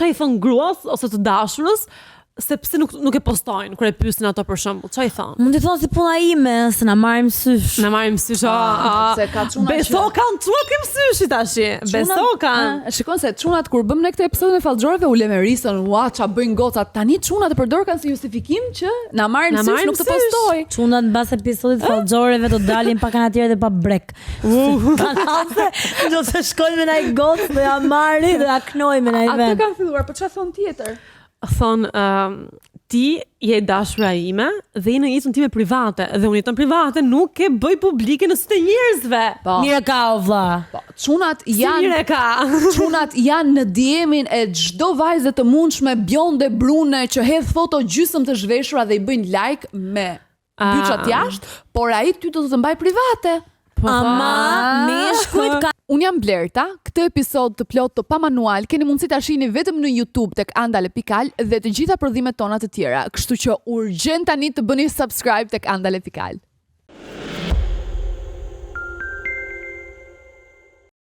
çfarë i thon gruas ose të dashurës se pse nuk e postojnë kur e pyesin ato për shembull. Çfarë i thon? Mund të thonë si puna ime, se na marrim sysh. Na marrim sysh. Se ka çuna. Beso kanë çuna kem syshi tash. Beso kanë. Shikon se çunat kur bëm ne këtë episodin e fallxorëve u lemerisën, ua ça bëjnë gocat. Tani çunat e përdor kanë si justifikim që na marrin sysh nuk të postoj. Çunat mbas episodit fallxorëve do dalin pa kanatier dhe pa brek. Do të shkojnë me nai gocë, do ja marrin dhe ja knojnë me nai vend. Atë kanë filluar, po çfarë thon tjetër? Thon ti je dashura ime dhe je në jetën time private dhe unë jetën private nuk e bëj publike në sytë e njerëzve. Mire ka o vlla. Çunat janë Mire ka. Çunat janë në DM-in e çdo vajze të mundshme bjonde brune që hedh foto gjysmë të zhveshura dhe i bëjnë like me byçat jashtë, por ai ty do të mbaj private. Ama meshkujt ka. Unë jam Blerta, këtë episod të plot të pamanual keni mundësi ta shihni vetëm në YouTube tek Andale.al dhe të gjitha prodhimet tona të tjera, kështu që urgjent tani të bëni subscribe tek Andale.al.